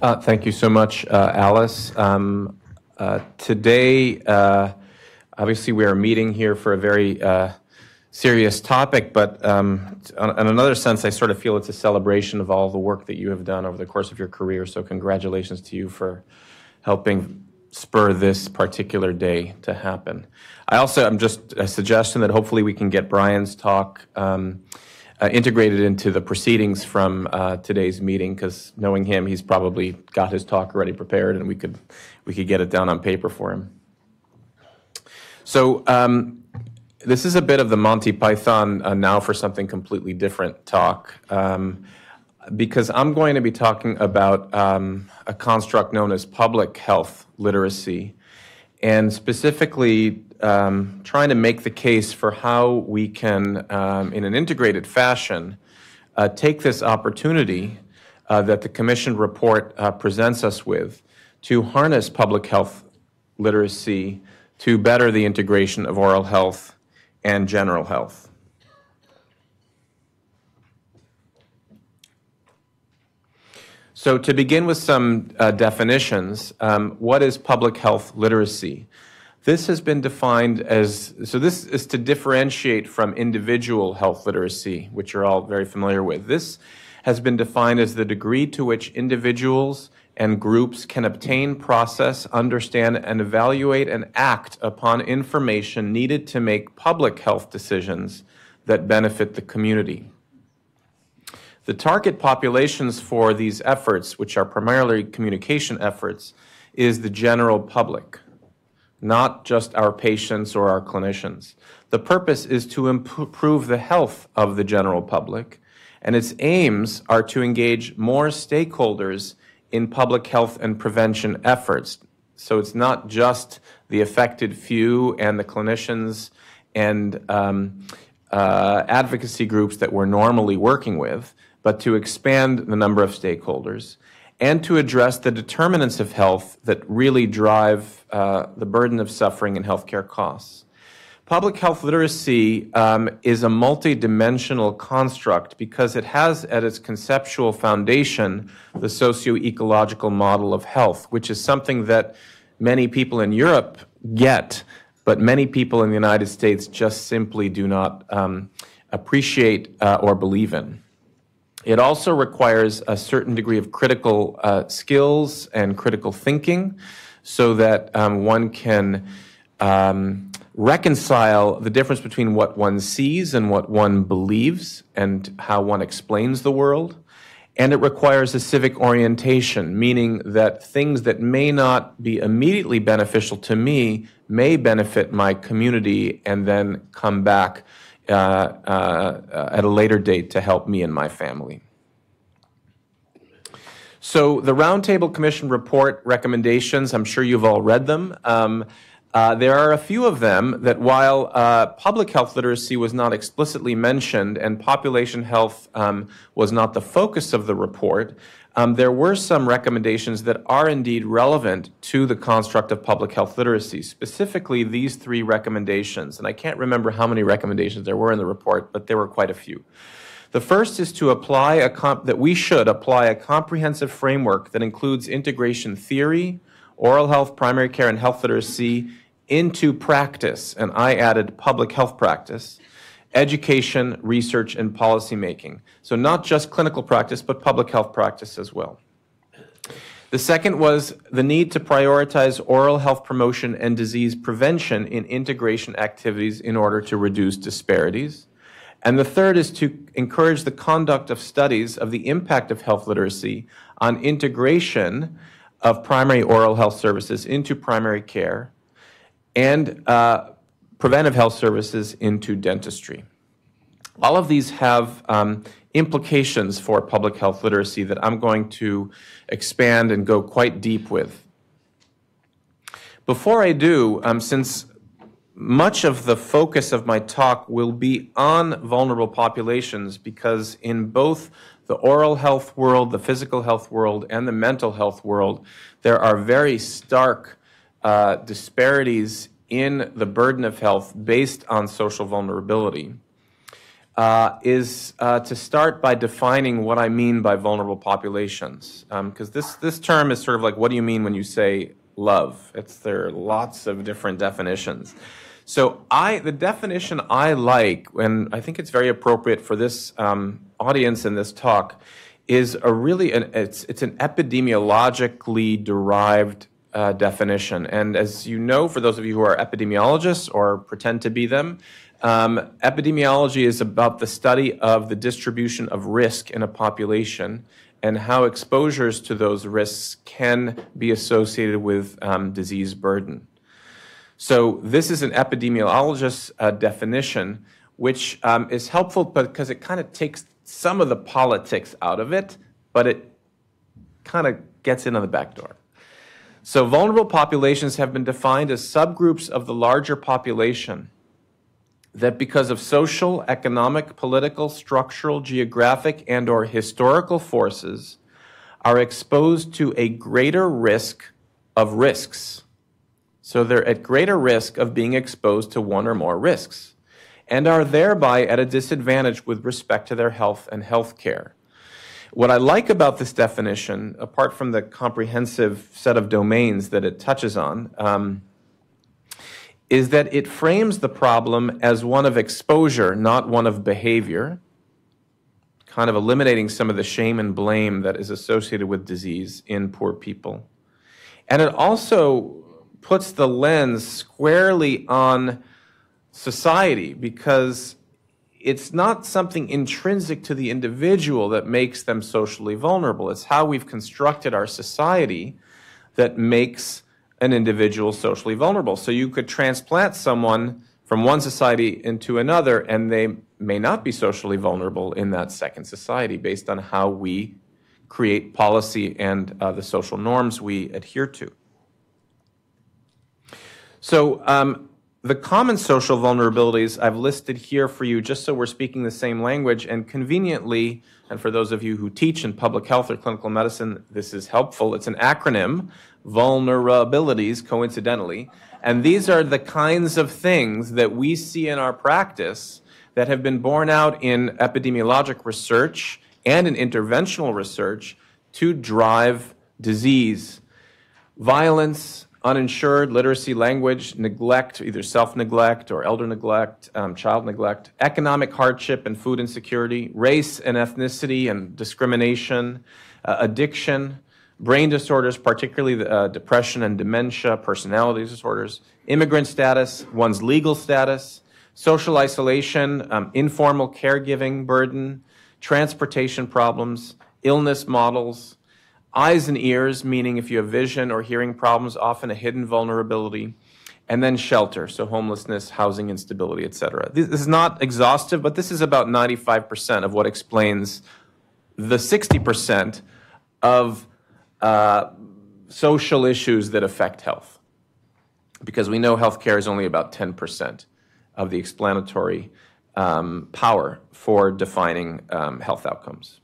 Thank you so much, Alice. Today, obviously, we are meeting here for a very serious topic, but in another sense, I sort of feel it's a celebration of all the work that you have done over the course of your career. So congratulations to you for helping spur this particular day to happen. I also am just a suggestion that hopefully we can get Brian's talk integrated into the proceedings from today's meeting, because knowing him, he's probably got his talk already prepared, and we could get it down on paper for him. So this is a bit of the Monty Python now for something completely different talk, because I'm going to be talking about a construct known as public health literacy, and specifically trying to make the case for how we can, in an integrated fashion, take this opportunity that the Commission report presents us with to harness public health literacy to better the integration of oral health and general health. So to begin with some definitions, what is public health literacy? This has been defined as, so this is to differentiate from individual health literacy, which you're all very familiar with. This has been defined as the degree to which individuals and groups can obtain, process, understand, and evaluate and act upon information needed to make public health decisions that benefit the community. The target populations for these efforts, which are primarily communication efforts, is the general public, not just our patients or our clinicians. The purpose is to improve the health of the general public, and its aims are to engage more stakeholders in public health and prevention efforts. So it's not just the affected few and the clinicians and advocacy groups that we're normally working with, but to expand the number of stakeholders and to address the determinants of health that really drive the burden of suffering and healthcare costs. Public health literacy is a multidimensional construct because it has at its conceptual foundation the socio-ecological model of health, which is something that many people in Europe get, but many people in the United States just simply do not appreciate or believe in. It also requires a certain degree of critical skills and critical thinking so that one can reconcile the difference between what one sees and what one believes and how one explains the world. And it requires a civic orientation, meaning that things that may not be immediately beneficial to me may benefit my community and then come back at a later date to help me and my family. So the Roundtable Commission report recommendations, I'm sure you've all read them. There are a few of them that while public health literacy was not explicitly mentioned and population health was not the focus of the report, there were some recommendations that are indeed relevant to the construct of public health literacy, specifically these three recommendations. And I can't remember how many recommendations there were in the report, but there were quite a few. The first is to apply that we should apply a comprehensive framework that includes integration theory, oral health, primary care, and health literacy into practice, and I added public health practice, education, research, and policymaking. So not just clinical practice, but public health practice as well. The second was the need to prioritize oral health promotion and disease prevention in integration activities in order to reduce disparities. And the third is to encourage the conduct of studies of the impact of health literacy on integration of primary oral health services into primary care and preventive health services into dentistry. All of these have implications for public health literacy that I'm going to expand and go quite deep with. Before I do, since much of the focus of my talk will be on vulnerable populations, because in both the oral health world, the physical health world, and the mental health world, there are very stark disparities in the burden of health based on social vulnerability. is to start by defining what I mean by vulnerable populations. Because this term is sort of like, what do you mean when you say love? There are lots of different definitions. So the definition I like, and I think it's very appropriate for this audience in this talk, is it's an epidemiologically derived definition. And as you know, for those of you who are epidemiologists or pretend to be them, epidemiology is about the study of the distribution of risk in a population and how exposures to those risks can be associated with disease burden. So this is an epidemiologist's definition, which is helpful because it kind of takes some of the politics out of it, but it kind of gets in on the back door. So vulnerable populations have been defined as subgroups of the larger population that because of social, economic, political, structural, geographic, and/or historical forces are exposed to a greater risk of risks. So they're at greater risk of being exposed to one or more risks and are thereby at a disadvantage with respect to their health and health care. What I like about this definition, apart from the comprehensive set of domains that it touches on, is that it frames the problem as one of exposure, not one of behavior, kind of eliminating some of the shame and blame that is associated with disease in poor people. And it also puts the lens squarely on society, because it's not something intrinsic to the individual that makes them socially vulnerable. It's how we've constructed our society that makes an individual socially vulnerable. So you could transplant someone from one society into another, and they may not be socially vulnerable in that second society based on how we create policy and the social norms we adhere to. So the common social vulnerabilities I've listed here for you just so we're speaking the same language, and conveniently, and for those of you who teach in public health or clinical medicine, this is helpful. It's an acronym, vulnerabilities, coincidentally, and these are the kinds of things that we see in our practice that have been borne out in epidemiologic research and in interventional research to drive disease. Violence, uninsured, literacy, language, neglect, either self-neglect or elder neglect, child neglect, economic hardship and food insecurity, race and ethnicity and discrimination, addiction, brain disorders, particularly depression and dementia, personality disorders, immigrant status, one's legal status, social isolation, informal caregiving burden, transportation problems, illness models, eyes and ears, meaning if you have vision or hearing problems, often a hidden vulnerability, and then shelter, so homelessness, housing instability, etc. This is not exhaustive, but this is about 95% of what explains the 60% of social issues that affect health, because we know healthcare is only about 10% of the explanatory power for defining health outcomes.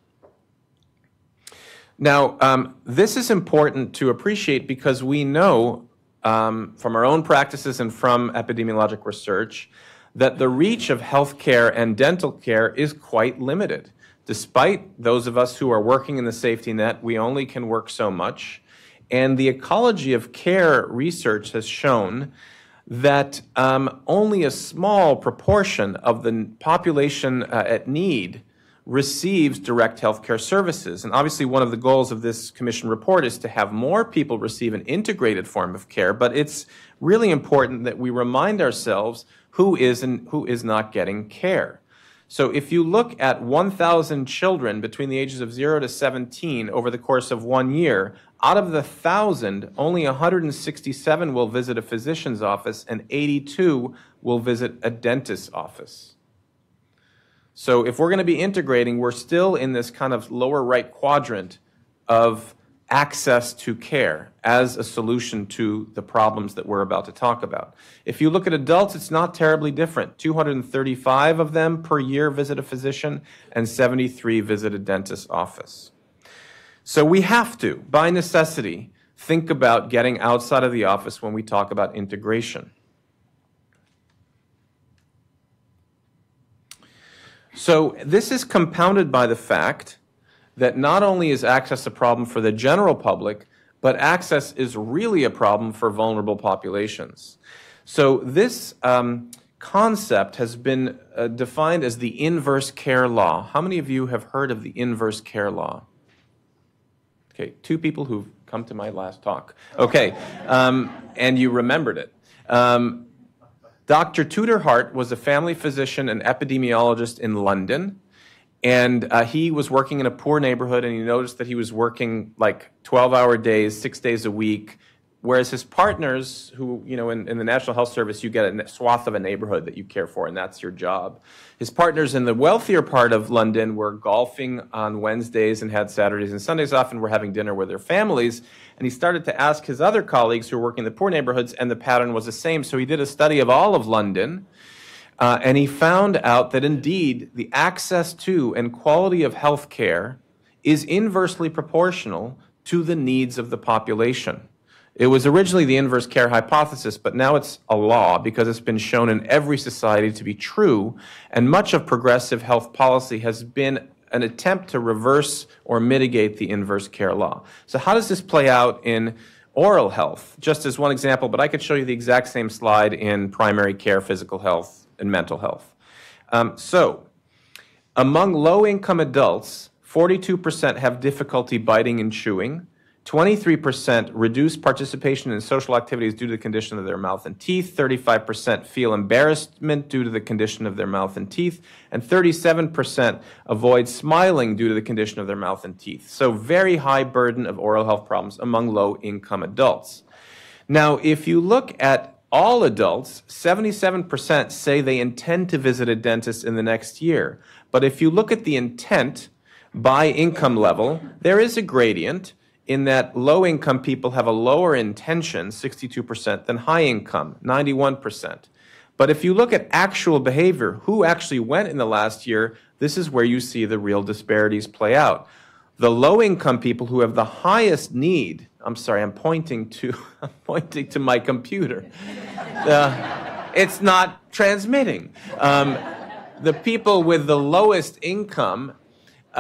Now, this is important to appreciate because we know from our own practices and from epidemiologic research that the reach of healthcare and dental care is quite limited. Despite those of us who are working in the safety net, we only can work so much. And the ecology of care research has shown that only a small proportion of the population at need receives direct healthcare services. And obviously one of the goals of this commission report is to have more people receive an integrated form of care, but it's really important that we remind ourselves who is and who is not getting care. So if you look at 1,000 children between the ages of 0 to 17 over the course of 1 year, out of the 1,000, only 167 will visit a physician's office and 82 will visit a dentist's office. So if we're going to be integrating, we're still in this kind of lower right quadrant of access to care as a solution to the problems that we're about to talk about. If you look at adults, it's not terribly different. 235 of them per year visit a physician and 73 visit a dentist's office. So we have to, by necessity, think about getting outside of the office when we talk about integration. So this is compounded by the fact that not only is access a problem for the general public, but access is really a problem for vulnerable populations. So this concept has been defined as the inverse care law. How many of you have heard of the inverse care law? Okay, 2 people who've come to my last talk. Okay, and you remembered it. Dr. Tudor Hart was a family physician and epidemiologist in London, and he was working in a poor neighborhood, and he noticed that he was working like 12-hour days, 6 days a week, whereas his partners, who, you know, in the National Health Service, you get a swath of a neighborhood that you care for, and that's your job. His partners in the wealthier part of London were golfing on Wednesdays and had Saturdays and Sundays off and were having dinner with their families. And he started to ask his other colleagues who were working in the poor neighborhoods, and the pattern was the same. So he did a study of all of London, and he found out that indeed the access to and quality of health care is inversely proportional to the needs of the population. It was originally the inverse care hypothesis, but now it's a law because it's been shown in every society to be true, and much of progressive health policy has been an attempt to reverse or mitigate the inverse care law. So how does this play out in oral health? Just as one example, but I could show you the exact same slide in primary care, physical health, and mental health. So among low-income adults, 42% have difficulty biting and chewing. 23% reduce participation in social activities due to the condition of their mouth and teeth. 35% feel embarrassment due to the condition of their mouth and teeth. And 37% avoid smiling due to the condition of their mouth and teeth. So very high burden of oral health problems among low-income adults. Now, if you look at all adults, 77% say they intend to visit a dentist in the next year. But if you look at the intent by income level, there is a gradient in that low-income people have a lower intention, 62%, than high-income, 91%. But if you look at actual behavior, who actually went in the last year, this is where you see the real disparities play out. The low-income people who have the highest need, I'm sorry, I'm pointing to my computer. It's not transmitting. The people with the lowest income,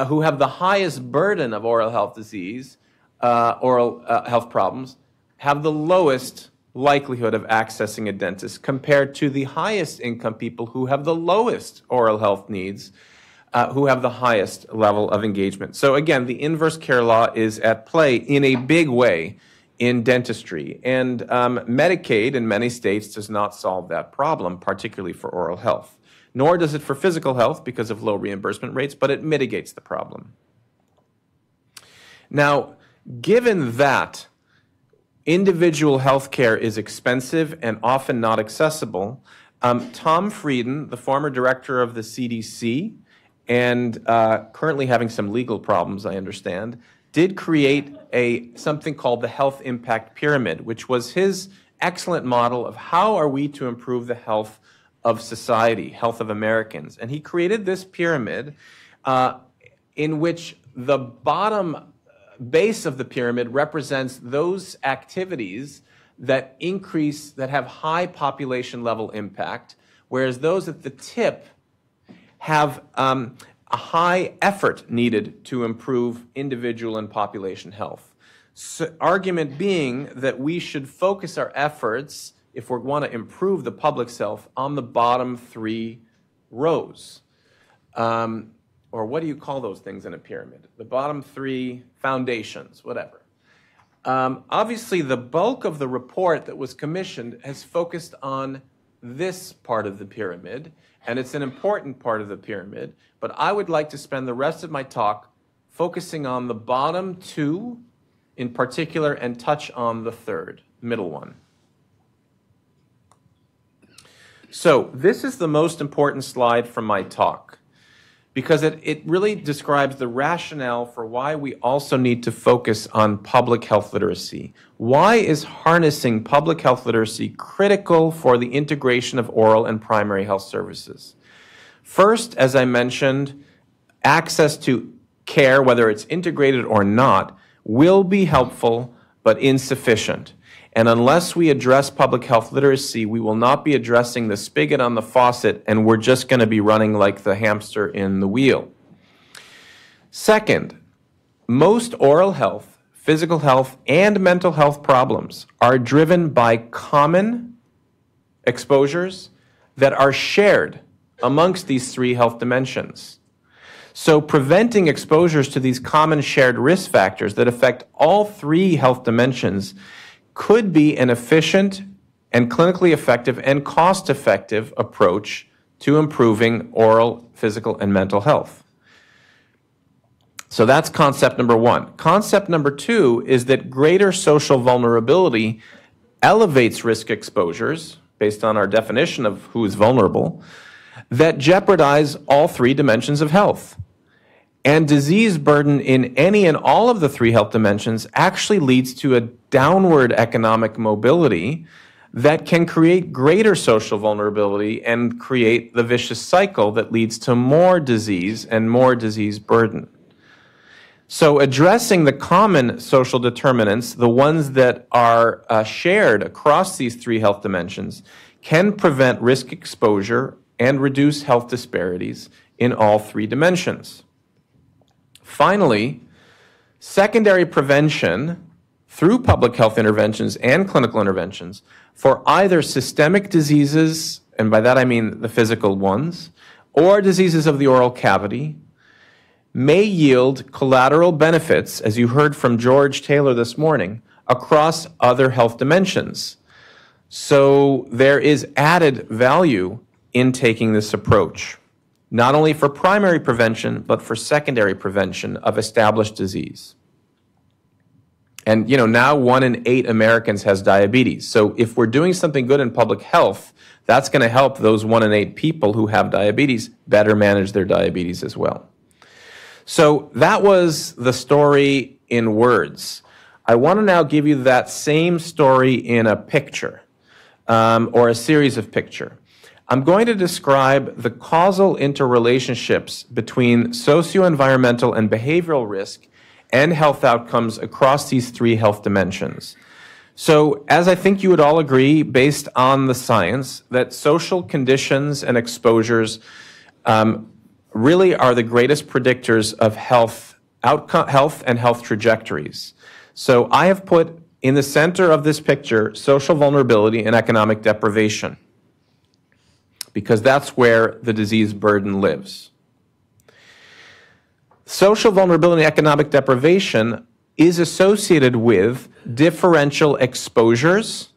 who have the highest burden of oral health disease, oral health problems, have the lowest likelihood of accessing a dentist compared to the highest income people who have the lowest oral health needs, who have the highest level of engagement. So again, the inverse care law is at play in a big way in dentistry. And Medicaid in many states does not solve that problem, particularly for oral health. Nor does it for physical health because of low reimbursement rates, but it mitigates the problem. Now, given that individual health care is expensive and often not accessible, Tom Frieden, the former director of the CDC, and currently having some legal problems, I understand, did create something called the Health Impact Pyramid, which was his excellent model of how are we to improve the health of society, health of Americans. And he created this pyramid in which the bottom base of the pyramid represents those activities that have high population level impact, whereas those at the tip have a high effort needed to improve individual and population health. So, argument being that we should focus our efforts, if we want to improve the public's health, on the bottom 3 rows. Or what do you call those things in a pyramid? The bottom 3 foundations, whatever. Obviously, the bulk of the report that was commissioned has focused on this part of the pyramid, and it's an important part of the pyramid, but I would like to spend the rest of my talk focusing on the bottom 2 in particular and touch on the third, middle one. So this is the most important slide from my talk, because it really describes the rationale for why we also need to focus on public health literacy. Why is harnessing public health literacy critical for the integration of oral and primary health services? First, as I mentioned, access to care, whether it's integrated or not, will be helpful but insufficient. And unless we address public health literacy, we will not be addressing the spigot on the faucet, and we're just going to be running like the hamster in the wheel. Second, most oral health, physical health, and mental health problems are driven by common exposures that are shared amongst these three health dimensions. So preventing exposures to these common shared risk factors that affect all three health dimensions could be an efficient and clinically effective and cost-effective approach to improving oral, physical, and mental health. So that's concept number one. Concept number two is that greater social vulnerability elevates risk exposures, based on our definition of who is vulnerable, that jeopardize all three dimensions of health. And disease burden in any and all of the three health dimensions actually leads to a downward economic mobility that can create greater social vulnerability and create the vicious cycle that leads to more disease and more disease burden. So addressing the common social determinants, the ones that are shared across these three health dimensions, can prevent risk exposure and reduce health disparities in all three dimensions. Finally, secondary prevention through public health interventions and clinical interventions for either systemic diseases, and by that I mean the physical ones, or diseases of the oral cavity, may yield collateral benefits, as you heard from George Taylor this morning, across other health dimensions. So there is added value in taking this approach, not only for primary prevention, but for secondary prevention of established disease. And now 1 in 8 Americans has diabetes. So if we're doing something good in public health, that's going to help those 1 in 8 people who have diabetes better manage their diabetes as well. So that was the story in words. I want to now give you that same story in a picture, or a series of pictures. I'm going to describe the causal interrelationships between socio-environmental and behavioral risk and health outcomes across these three health dimensions. So, as I think you would all agree, based on the science, that social conditions and exposures really are the greatest predictors of health and health trajectories. So I have put in the center of this picture social vulnerability and economic deprivation, because that's where the disease burden lives. Social vulnerability and economic deprivation is associated with differential exposures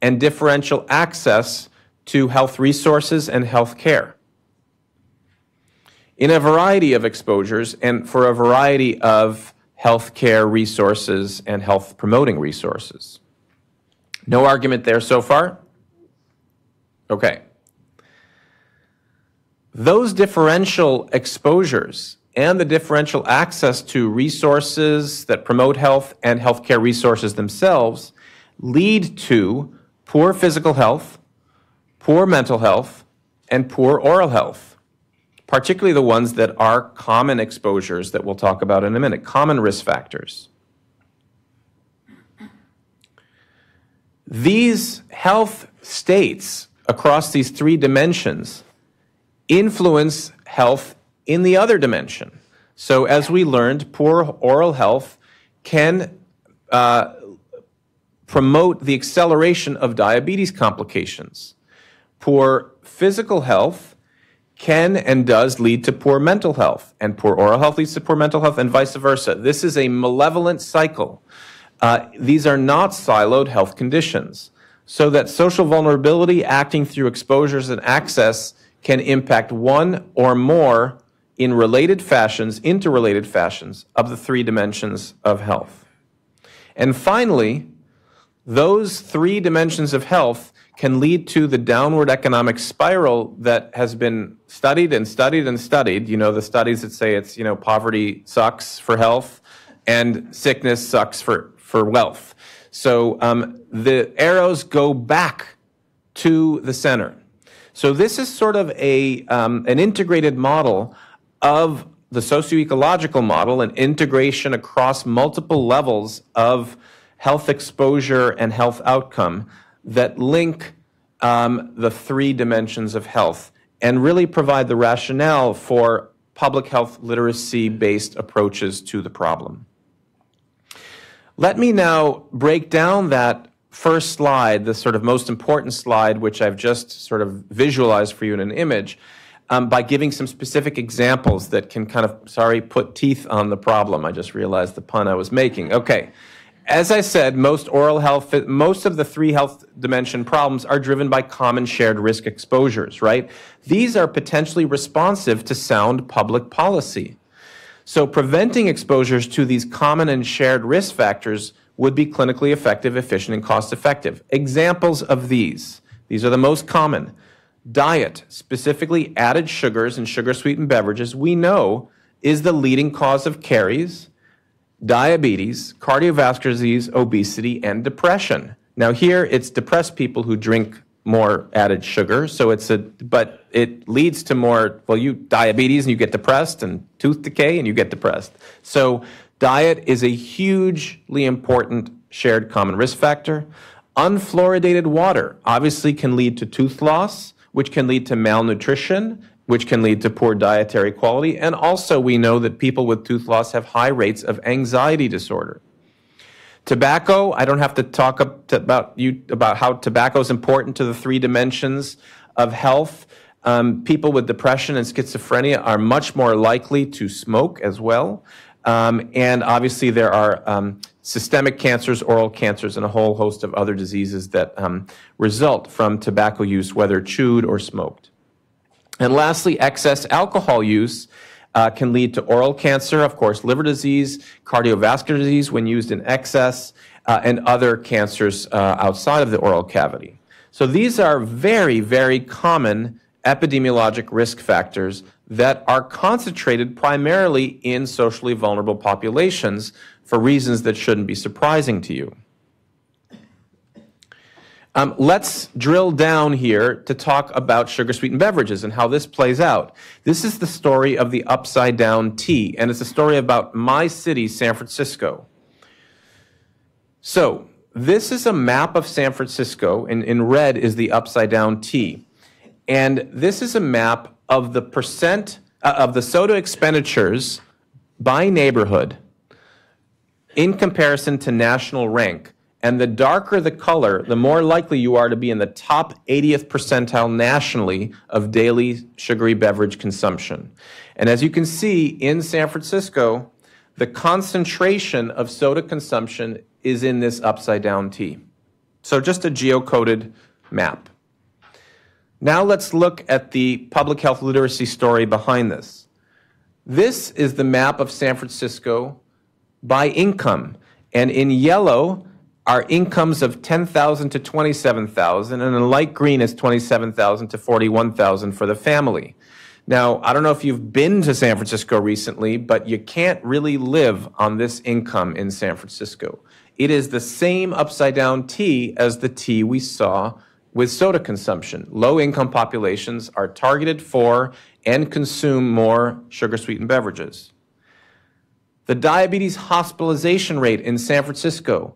and differential access to health resources and health care in a variety of exposures and for a variety of health care resources and health promoting resources. No argument there so far? Okay. Those differential exposures and the differential access to resources that promote health and healthcare resources themselves lead to poor physical health, poor mental health, and poor oral health, particularly the ones that are common exposures that we'll talk about in a minute, common risk factors. These health states across these three dimensions influence health in the other dimension. So as we learned, poor oral health can promote the acceleration of diabetes complications. Poor physical health can and does lead to poor mental health, and poor oral health leads to poor mental health, and vice versa. This is a malevolent cycle. These are not siloed health conditions, so that social vulnerability acting through exposures and access can impact one or more in related fashions, interrelated fashions, of the three dimensions of health. And finally, those three dimensions of health can lead to the downward economic spiral that has been studied and studied and studied. You know, the studies that say it's, poverty sucks for health and sickness sucks for wealth. So the arrows go back to the center. So this is sort of an integrated model of the socio-ecological model, an integration across multiple levels of health exposure, and health outcome that link the three dimensions of health and really provide the rationale for public health literacy-based approaches to the problem. Let me now break down that first slide, the sort of most important slide, which I've just sort of visualized for you in an image, by giving some specific examples that can kind of, put teeth on the problem. I just realized the pun I was making. Okay. As I said, most of the three health dimension problems are driven by common shared risk exposures, right? These are potentially responsive to sound public policy. So preventing exposures to these common and shared risk factors would be clinically effective, efficient, and cost-effective. Examples of these are the most common. Diet, specifically added sugars and sugar-sweetened beverages, we know is the leading cause of caries, diabetes, cardiovascular disease, obesity, and depression. Now here, it's depressed people who drink more added sugar, but it leads to more, diabetes and you get depressed, and tooth decay and you get depressed. So diet is a hugely important shared common risk factor. Unfluoridated water obviously can lead to tooth loss, which can lead to malnutrition, which can lead to poor dietary quality. And also we know that people with tooth loss have high rates of anxiety disorder. Tobacco, I don't have to talk about how tobacco is important to the three dimensions of health. People with depression and schizophrenia are much more likely to smoke as well. And obviously there are systemic cancers, oral cancers, and a whole host of other diseases that result from tobacco use, whether chewed or smoked. And lastly, excess alcohol use can lead to oral cancer, of course, liver disease, cardiovascular disease when used in excess, and other cancers outside of the oral cavity. So these are very, very common epidemiologic risk factors that are concentrated primarily in socially vulnerable populations for reasons that shouldn't be surprising to you. Let's drill down here to talk about sugar-sweetened beverages and how this plays out. This is the story of the upside-down tea, and it's a story about my city, San Francisco. So this is a map of San Francisco, and in red is the upside-down tea. And this is a map of the percent of the soda expenditures by neighborhood in comparison to national rank. And the darker the color, the more likely you are to be in the top 80th percentile nationally of daily sugary beverage consumption. And as you can see, in San Francisco, the concentration of soda consumption is in this upside-down tea. So just a geocoded map. Now let's look at the public health literacy story behind this. This is the map of San Francisco by income. And in yellow are incomes of $10,000 to $27,000, and in light green is $27,000 to $41,000 for the family. Now, I don't know if you've been to San Francisco recently, but you can't really live on this income in San Francisco. It is the same upside-down tea as the tea we saw with soda consumption. Low-income populations are targeted for and consume more sugar-sweetened beverages. The diabetes hospitalization rate in San Francisco,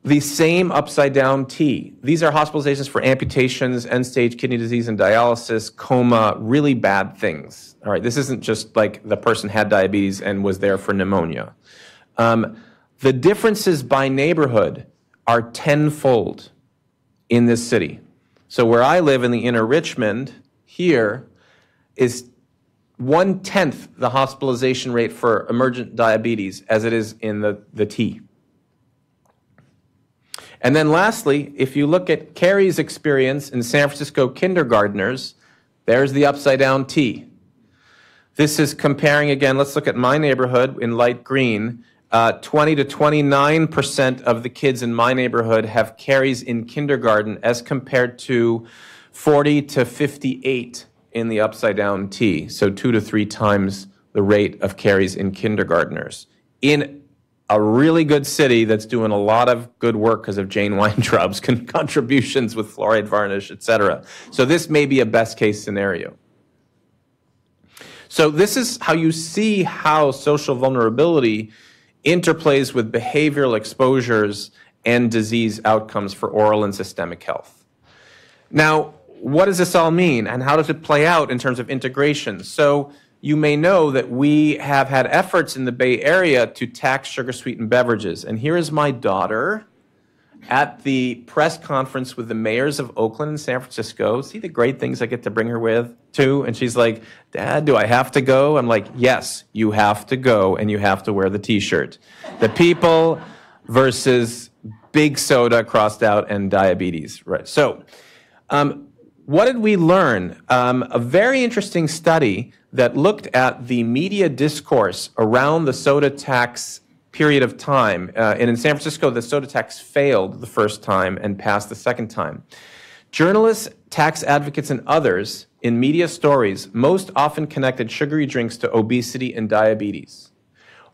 the same upside-down tea. These are hospitalizations for amputations, end-stage kidney disease and dialysis, coma, really bad things. All right, this isn't just like the person had diabetes and was there for pneumonia. The differences by neighborhood are tenfold in this city. So where I live in the inner Richmond, here is 1/10 the hospitalization rate for emergent diabetes as it is in the tea. And then lastly, if you look at caries experience in San Francisco kindergartners, there's the upside-down tea. This is comparing, again, let's look at my neighborhood in light green. 20 to 29% of the kids in my neighborhood have caries in kindergarten as compared to 40 to 58 in the upside-down tea. So 2 to 3 times the rate of caries in kindergartners. In a really good city that's doing a lot of good work because of Jane Weintraub's contributions with fluoride varnish, etc. So this may be a best-case scenario. So this is how you see how social vulnerability interplays with behavioral exposures and disease outcomes for oral and systemic health. Now, what does this all mean, and how does it play out in terms of integration? So you may know that we have had efforts in the Bay Area to tax sugar-sweetened beverages. And here is my daughter at the press conference with the mayors of Oakland and San Francisco. See the great things I get to bring her with, too? And she's like, Dad, do I have to go? I'm like, yes, you have to go, and you have to wear the T-shirt. The people versus big soda crossed out and diabetes. Right. So what did we learn? A very interesting study that looked at the media discourse around the soda tax period of time. And in San Francisco, the soda tax failed the first time and passed the second time. Journalists, tax advocates, and others in media stories most often connected sugary drinks to obesity and diabetes.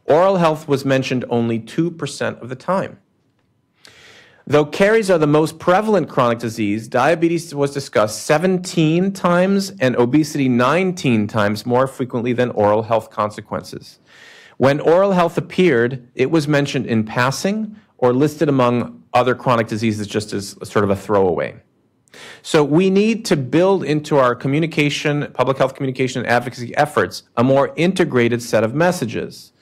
Oral health was mentioned only 2% of the time. Though caries are the most prevalent chronic disease, diabetes was discussed 17 times and obesity 19 times more frequently than oral health consequences. When oral health appeared, it was mentioned in passing or listed among other chronic diseases just as sort of a throwaway. So we need to build into our communication, public health communication and advocacy efforts, a more integrated set of messages.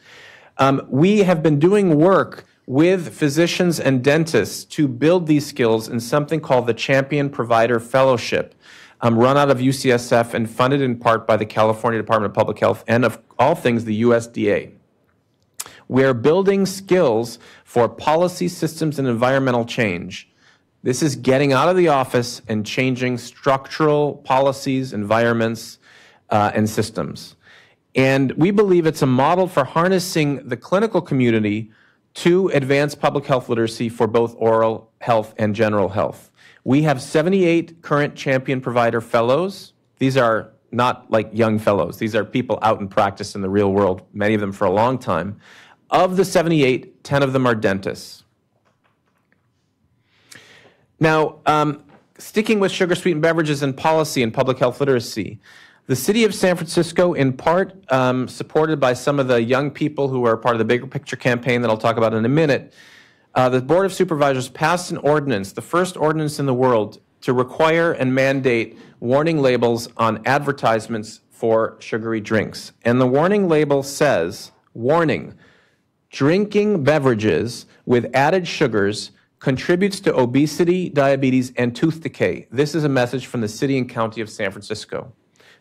We have been doing work with physicians and dentists to build these skills in something called the Champion Provider Fellowship, run out of UCSF and funded in part by the California Department of Public Health and, of all things, the USDA. We're building skills for policy systems and environmental change. This is getting out of the office and changing structural policies, environments, and systems. And we believe it's a model for harnessing the clinical community to advance public health literacy for both oral health and general health. We have 78 current Champion Provider Fellows. These are not like young fellows. These are people out in practice in the real world, many of them for a long time. Of the 78, 10 of them are dentists. Now, sticking with sugar-sweetened beverages and policy and public health literacy, the city of San Francisco, in part supported by some of the young people who are part of the Bigger Picture campaign that I'll talk about in a minute, the Board of Supervisors passed an ordinance, the first ordinance in the world, to require and mandate warning labels on advertisements for sugary drinks. And the warning label says, warning, drinking beverages with added sugars contributes to obesity, diabetes, and tooth decay. This is a message from the city and county of San Francisco.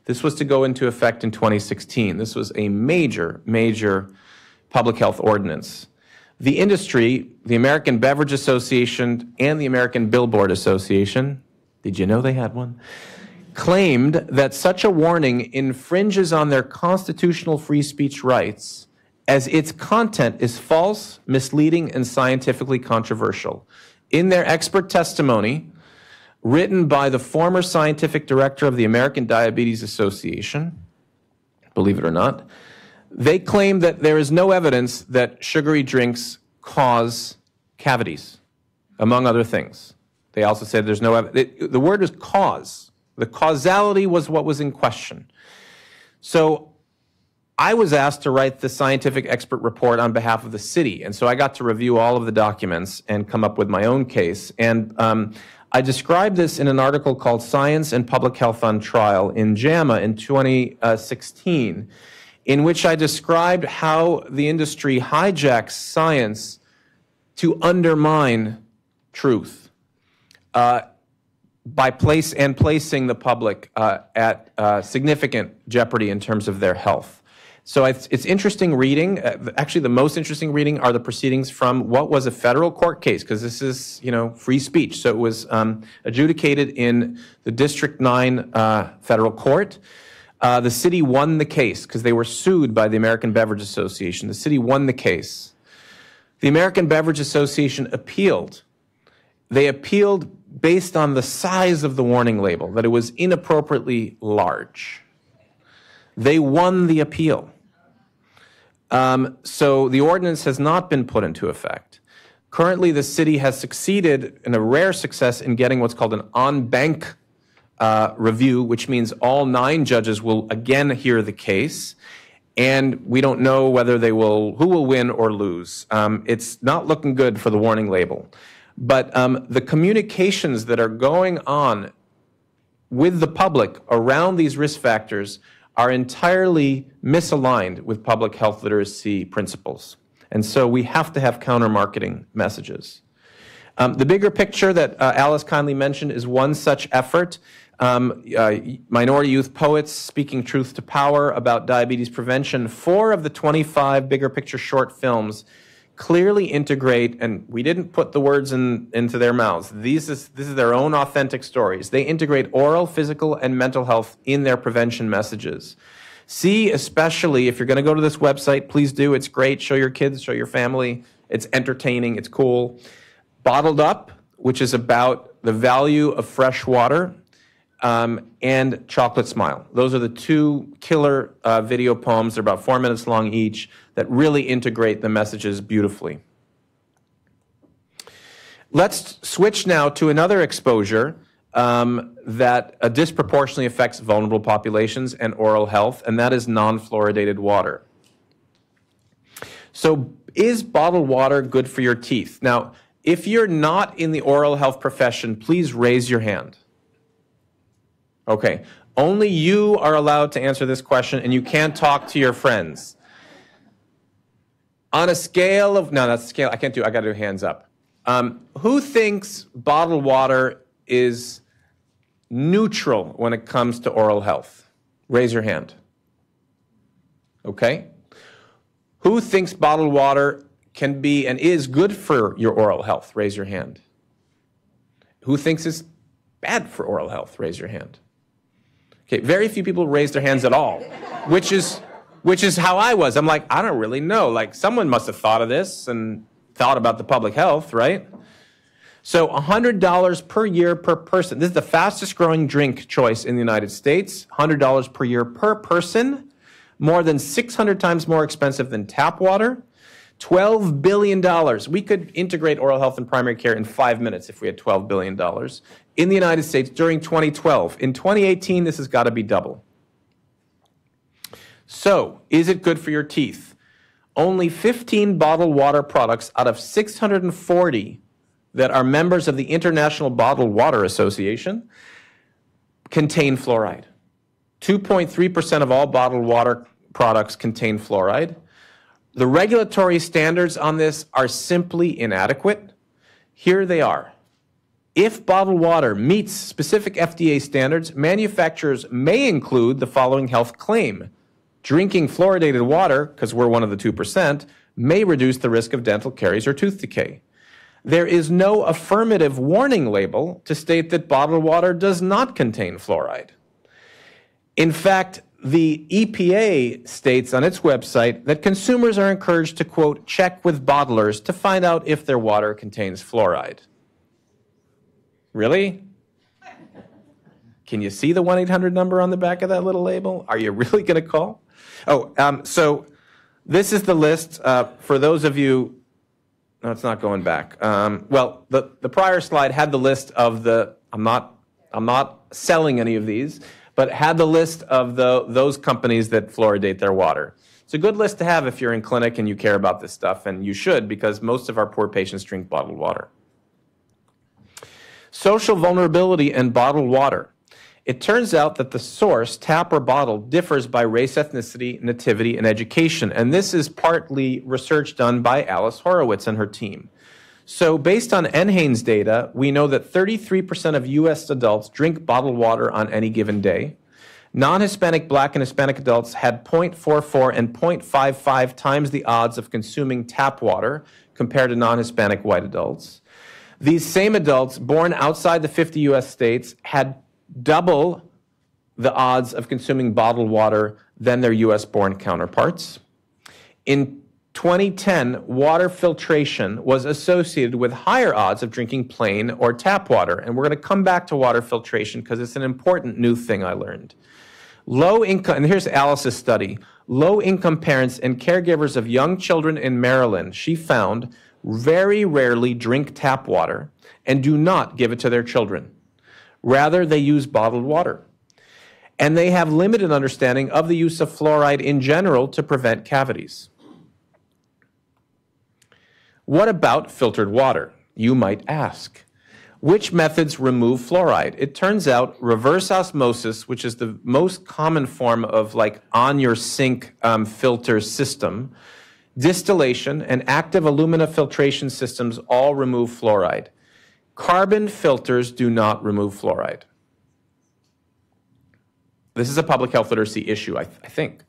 This was to go into effect in 2016. This was a major, major public health ordinance. The industry, the American Beverage Association and the American Billboard Association, did you know they had one? Claimed that such a warning infringes on their constitutional free speech rights as its content is false, misleading, and scientifically controversial. In their expert testimony, written by the former scientific director of the American Diabetes Association, believe it or not, they claim that there is no evidence that sugary drinks cause cavities, among other things. They also said there's no evidence. The word is cause. The causality was what was in question. So I was asked to write the scientific expert report on behalf of the city, and so I got to review all of the documents and come up with my own case. And I described this in an article called Science and Public Health on Trial in JAMA in 2016, in which I described how the industry hijacks science to undermine truth by placing the public at significant jeopardy in terms of their health. So it's interesting reading. Actually, the most interesting reading are the proceedings from what was a federal court case, because this is, free speech. So it was adjudicated in the District 9 federal court. The city won the case because they were sued by the American Beverage Association. The city won the case. The American Beverage Association appealed. They appealed based on the size of the warning label, that it was inappropriately large. They won the appeal. So the ordinance has not been put into effect. Currently, the city has succeeded in a rare success in getting what's called an en banc review, which means all 9 judges will again hear the case. and we don't know whether who will win or lose. It's not looking good for the warning label. But the communications that are going on with the public around these risk factors are entirely misaligned with public health literacy principles. And so we have to have counter-marketing messages. The bigger picture that Alice kindly mentioned is one such effort. Minority youth poets speaking truth to power about diabetes prevention. 4 of the 25 bigger picture short films clearly integrate, and we didn't put the words into their mouths. This is their own authentic stories. They integrate oral, physical, and mental health in their prevention messages. See, especially if you're going to go to this website, please do. It's great. Show your kids, show your family. It's entertaining. It's cool. Bottled Up, which is about the value of fresh water, and Chocolate Smile. Those are the 2 killer video poems. They're about 4 minutes long each that really integrate the messages beautifully. Let's switch now to another exposure that disproportionately affects vulnerable populations and oral health, and that is non-fluoridated water. So is bottled water good for your teeth? Now, if you're not in the oral health profession, please raise your hand. Okay, only you are allowed to answer this question, and you can't talk to your friends. On a scale of, no, that's a scale, I can't do, I gotta do hands up. Who thinks bottled water is neutral when it comes to oral health? Raise your hand. Okay. Who thinks bottled water can be and is good for your oral health? Raise your hand. Who thinks it's bad for oral health? Raise your hand. Okay, very few people raise their hands at all, which is how I was. I'm like, I don't really know. Like, someone must have thought of this and thought about the public health, right? So $100 per year per person. This is the fastest growing drink choice in the United States. $100 per year per person. More than 600 times more expensive than tap water. $12 billion. We could integrate oral health and primary care in 5 minutes if we had $12 billion in the United States during 2012. In 2018, this has got to be double. So, is it good for your teeth? Only 15 bottled water products out of 640 that are members of the International Bottled Water Association contain fluoride. 2.3% of all bottled water products contain fluoride. The regulatory standards on this are simply inadequate. Here they are. If bottled water meets specific FDA standards, manufacturers may include the following health claim. Drinking fluoridated water, because we're one of the 2%, may reduce the risk of dental caries or tooth decay. There is no affirmative warning label to state that bottled water does not contain fluoride. In fact, the EPA states on its website that consumers are encouraged to, quote, check with bottlers to find out if their water contains fluoride. Really? Can you see the 1-800 number on the back of that little label? Are you really going to call? Oh, so this is the list. For those of you, no, it's not going back. Well, the prior slide had the list of the, I'm not selling any of these, but had the list of those companies that fluoridate their water. It's a good list to have if you're in clinic and you care about this stuff, and you should, because most of our poor patients drink bottled water. Social vulnerability and bottled water. It turns out that the source, tap or bottle, differs by race, ethnicity, nativity, and education, and this is partly research done by Alice Horowitz and her team. So based on NHANES data, we know that 33% of U.S. adults drink bottled water on any given day. Non-Hispanic Black and Hispanic adults had 0.44 and 0.55 times the odds of consuming tap water compared to non-Hispanic white adults. These same adults born outside the 50 U.S. states had double the odds of consuming bottled water than their U.S.-born counterparts. In 2010, water filtration was associated with higher odds of drinking plain or tap water. And we're going to come back to water filtration because it's an important new thing I learned. Low income, and here's Alice's study, low-income parents and caregivers of young children in Maryland, she found, very rarely drink tap water and do not give it to their children. Rather, they use bottled water. And they have limited understanding of the use of fluoride in general to prevent cavities. What about filtered water? You might ask. Which methods remove fluoride? It turns out reverse osmosis, which is the most common form of like on your sink filter system, distillation, and active alumina filtration systems all remove fluoride. Carbon filters do not remove fluoride. This is a public health literacy issue, I think.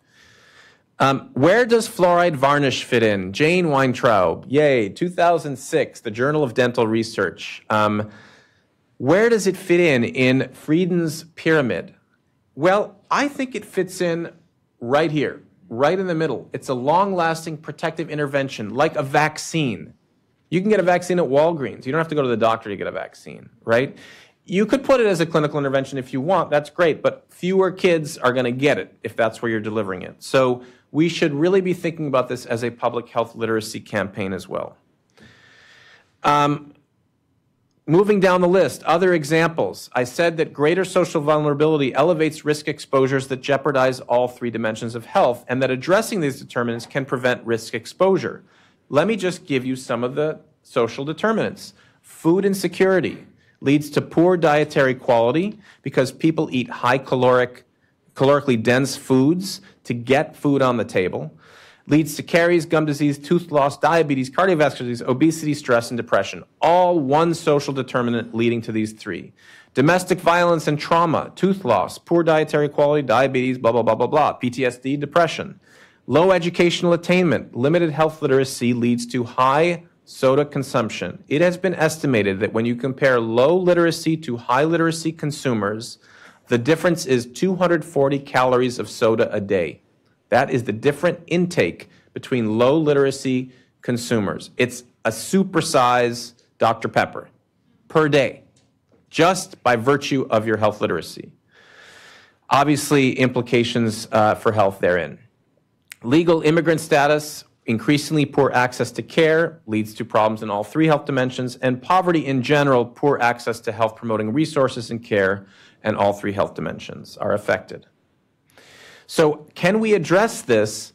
Where does fluoride varnish fit in? Jane Weintraub, yay, 2006, the Journal of Dental Research. Where does it fit in Frieden's pyramid? Well, I think it fits in right here, right in the middle. It's a long-lasting protective intervention, like a vaccine. You can get a vaccine at Walgreens. You don't have to go to the doctor to get a vaccine, right? You could put it as a clinical intervention if you want. That's great, but fewer kids are going to get it if that's where you're delivering it. So we should really be thinking about this as a public health literacy campaign as well. Moving down the list, other examples. I said that greater social vulnerability elevates risk exposures that jeopardize all three dimensions of health, and that addressing these determinants can prevent risk exposure. Let me just give you some of the social determinants. Food insecurity leads to poor dietary quality because people eat high calorically dense foods to get food on the table. Leads to caries, gum disease, tooth loss, diabetes, cardiovascular disease, obesity, stress, and depression. All one social determinant leading to these three. Domestic violence and trauma, tooth loss, poor dietary quality, diabetes, blah, blah, blah, blah, blah, PTSD, depression. Low educational attainment, limited health literacy leads to high soda consumption. It has been estimated that when you compare low literacy to high literacy consumers, the difference is 240 calories of soda a day. That is the different intake between low literacy consumers. It's a supersize Dr. Pepper per day, just by virtue of your health literacy. Obviously, implications for health therein. Legal immigrant status, increasingly poor access to care leads to problems in all three health dimensions, and poverty in general, poor access to health-promoting resources and care, and all three health dimensions are affected. So can we address these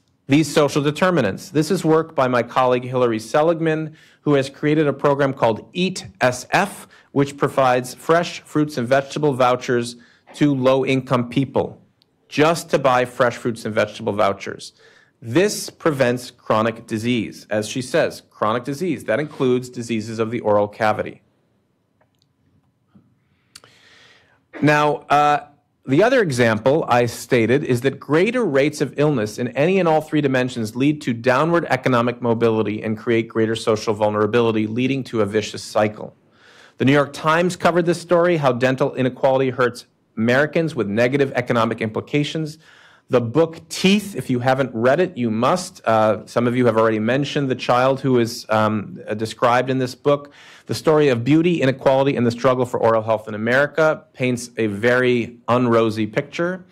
social determinants? This is work by my colleague Hilary Seligman, who has created a program called Eat SF, which provides fresh fruits and vegetable vouchers to low-income people, just to buy fresh fruits and vegetable vouchers. This prevents chronic disease. As she says, chronic disease, that includes diseases of the oral cavity. Now, the other example I stated is that greater rates of illness in any and all three dimensions lead to downward economic mobility and create greater social vulnerability, leading to a vicious cycle. The New York Times covered this story, how dental inequality hurts Americans with negative economic implications. The book Teeth, if you haven't read it, you must. Some of you have already mentioned the child who is described in this book. The story of beauty, inequality, and the struggle for oral health in America paints a very unrosy picture.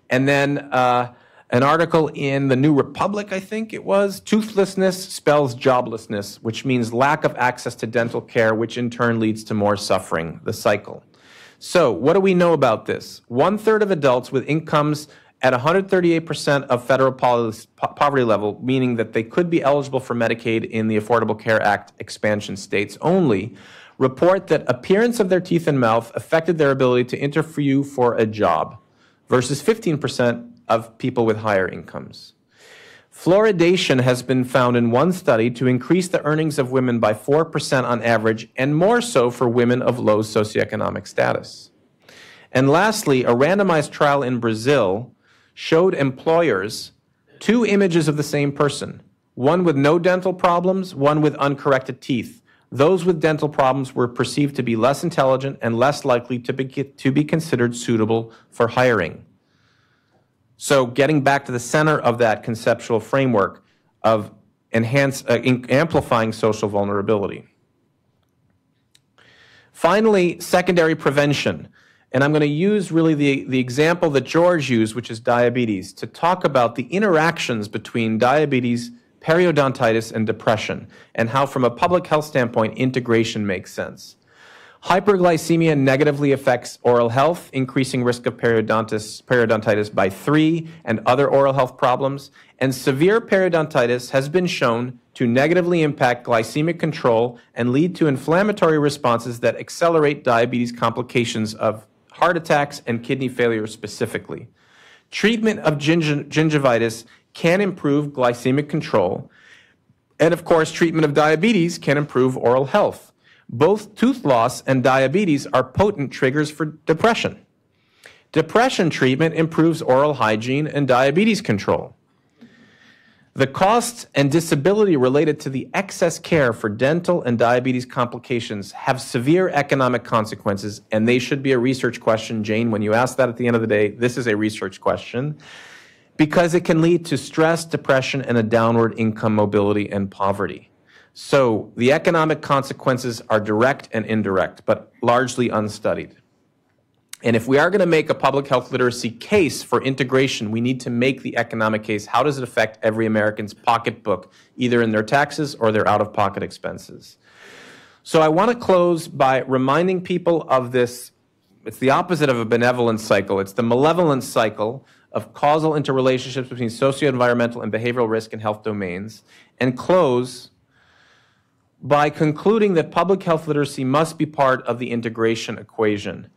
And then an article in the New Republic, I think it was, toothlessness spells joblessness, which means lack of access to dental care, which in turn leads to more suffering, the cycle. So what do we know about this? 1/3 of adults with incomes at 138% of federal poverty level, meaning that they could be eligible for Medicaid in the Affordable Care Act expansion states only, report that appearance of their teeth and mouth affected their ability to interview for a job, versus 15% of people with higher incomes. Fluoridation has been found in one study to increase the earnings of women by 4% on average, and more so for women of low socioeconomic status. And lastly, a randomized trial in Brazil showed employers two images of the same person, one with no dental problems, one with uncorrected teeth. Those with dental problems were perceived to be less intelligent and less likely to be considered suitable for hiring. So getting back to the center of that conceptual framework of amplifying social vulnerability. Finally, secondary prevention. And I'm going to use really the example that George used, which is diabetes, to talk about the interactions between diabetes, periodontitis, and depression, and how from a public health standpoint, integration makes sense. Hyperglycemia negatively affects oral health, increasing risk of periodontitis by 3 and other oral health problems. And severe periodontitis has been shown to negatively impact glycemic control and lead to inflammatory responses that accelerate diabetes complications of heart attacks and kidney failure specifically. Treatment of gingivitis can improve glycemic control. And of course, treatment of diabetes can improve oral health. Both tooth loss and diabetes are potent triggers for depression. Depression treatment improves oral hygiene and diabetes control. The costs and disability related to the excess care for dental and diabetes complications have severe economic consequences, and they should be a research question. Jane, when you ask that at the end of the day, this is a research question, because it can lead to stress, depression, and a downward income mobility and poverty. So the economic consequences are direct and indirect, but largely unstudied. And if we are going to make a public health literacy case for integration, we need to make the economic case. How does it affect every American's pocketbook, either in their taxes or their out-of-pocket expenses? So I want to close by reminding people of this. It's the opposite of a benevolent cycle. It's the malevolent cycle of causal interrelationships between socio-environmental and behavioral risk and health domains, and close by concluding that public health literacy must be part of the integration equation,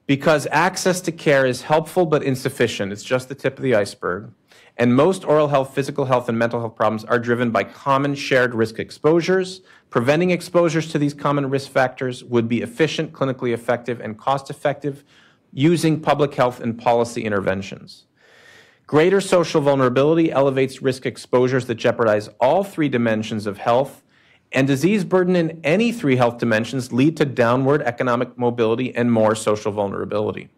because access to care is helpful but insufficient. It's just the tip of the iceberg. And most oral health, physical health, and mental health problems are driven by common shared risk exposures. Preventing exposures to these common risk factors would be efficient, clinically effective, and cost-effective using public health and policy interventions. Greater social vulnerability elevates risk exposures that jeopardize all 3 dimensions of health, and disease burden in any 3 health dimensions lead to downward economic mobility and more social vulnerability.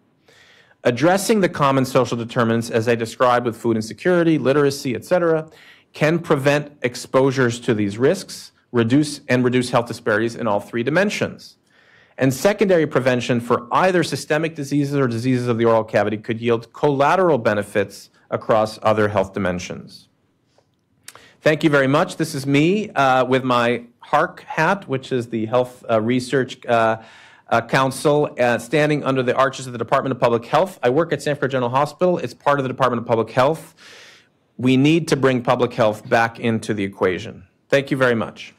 Addressing the common social determinants, as I described with food insecurity, literacy, etc., can prevent exposures to these risks, reduce health disparities in all 3 dimensions. And secondary prevention for either systemic diseases or diseases of the oral cavity could yield collateral benefits across other health dimensions. Thank you very much. This is me with my HARC hat, which is the Health Research Council, standing under the arches of the Department of Public Health. I work at Sanford General Hospital. It's part of the Department of Public Health. We need to bring public health back into the equation. Thank you very much.